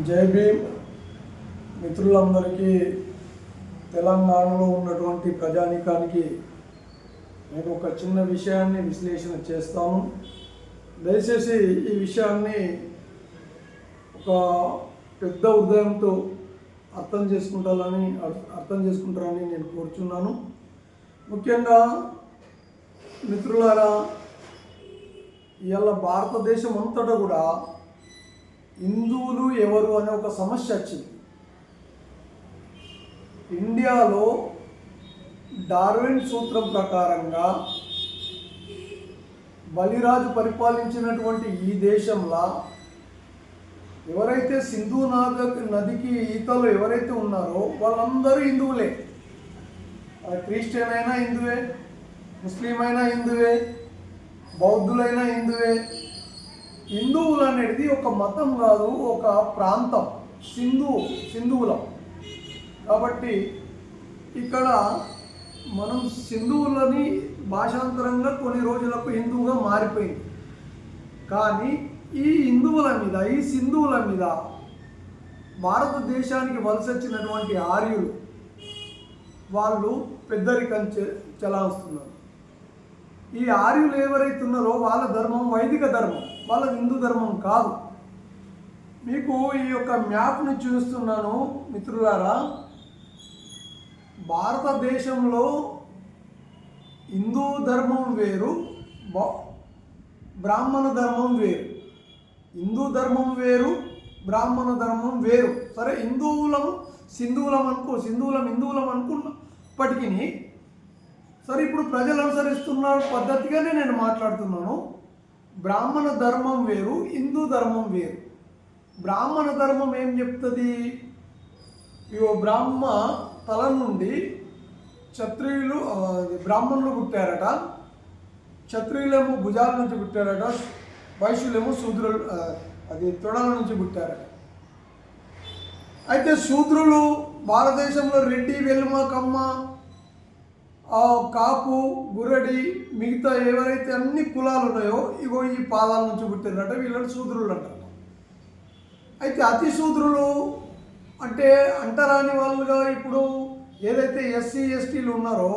జై భీమ్ మిత్రులందరికీ, తెలంగాణలో ఉన్నటువంటి ప్రజానీకానికి నేను ఒక చిన్న విషయాన్ని విశ్లేషణ చేస్తాను. దయచేసి ఈ విషయాన్ని ఒక పెద్ద హృదయంతో అర్థం చేసుకుంటారని నేను కోరుచున్నాను. ముఖ్యంగా మిత్రులారా, ఇవాళ భారతదేశం అంతటా కూడా హిందువులు ఎవరు అనే ఒక సమస్య వచ్చింది. ఇండియాలో డార్విన్ సూత్రం ప్రకారంగా బలిరాజు పరిపాలించినటువంటి ఈ దేశంలో ఎవరైతే సింధు నదికి ఈతలో ఎవరైతే ఉన్నారో వాళ్ళందరూ హిందువులే. క్రిస్టియన్ అయినా హిందువే, ముస్లిం అయినా హిందువే, బౌద్ధులైనా హిందువే. హిందువులు అనేది ఒక మతం కాదు, ఒక ప్రాంతం. సింధువులం కాబట్టి ఇక్కడ మనం సింధువులని భాషాంతరంగా కొన్ని రోజులకు హిందువుగా మారిపోయింది. కానీ ఈ సింధువుల మీద భారతదేశానికి వలస వచ్చినటువంటి ఆర్యులు వాళ్ళు పెద్దరికం చలాస్తున్నారు. ఈ ఆర్యులు ఎవరైతే ఉన్నారో వాళ్ళ ధర్మం వైదిక ధర్మం, వాళ్ళ హిందూ ధర్మం కాదు. మీకు ఈ యొక్క మ్యాప్ని చూస్తున్నాను మిత్రులారా. భారతదేశంలో హిందూ ధర్మం వేరు, బ్రాహ్మణ ధర్మం వేరు. హిందూ ధర్మం వేరు, బ్రాహ్మణ ధర్మం వేరు. సరే, హిందువులం హిందువులం అనుకున్నప్పటికీ సరే, ఇప్పుడు ప్రజలు అనుసరిస్తున్న పద్ధతిగానే నేను మాట్లాడుతున్నాను. బ్రాహ్మణ ధర్మం వేరు, హిందూ ధర్మం వేరు. బ్రాహ్మణ ధర్మం ఏం చెప్తుంది? బ్రాహ్మ తల నుండి క్షత్రియులు బ్రాహ్మణులు పుట్టారట, క్షత్రియులేమో భుజాల నుంచి పుట్టారట, వైశ్యులేమో శూద్రులు తొడల నుంచి పుట్టారట. అయితే శూద్రులు భారతదేశంలో రెడ్డి, వెల్మ, కమ్మ, కాపు, గురడి, మిగతా ఎవరైతే అన్ని కులాలు ఉన్నాయో ఈ పాదాల నుంచి పుట్టారట, వీళ్ళని శూద్రులు అంటారు. అయితే అతి శూద్రులు అంటే అంటరాని వాళ్ళుగా ఇప్పుడు ఏదైతే ఎస్సీ ఎస్టీలు ఉన్నారో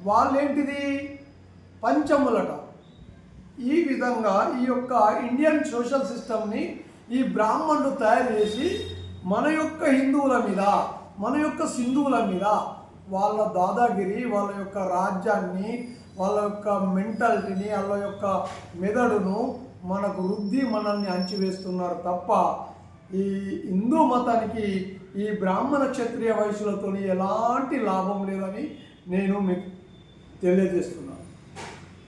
వాళ్ళేంటిది పంచములట. ఈ విధంగా ఈ యొక్క ఇండియన్ సోషల్ సిస్టమ్ని ఈ బ్రాహ్మణులు తయారు చేసి మన యొక్క హిందువుల మీద, మన యొక్క సింధువుల మీద వాళ్ళ దాదాగిరి, వాళ్ళ యొక్క రాజ్యాన్ని, వాళ్ళ యొక్క మెంటాలిటీని, వాళ్ళ యొక్క మెదడును మనకు రుద్ది మనల్ని అంచివేస్తున్నారు తప్ప ఈ హిందూ మతానికి ఈ బ్రాహ్మణ క్షత్రియ వైశ్యులతో ఎలాంటి లాభం లేదని నేను మీకు తెలియజేస్తున్నాను.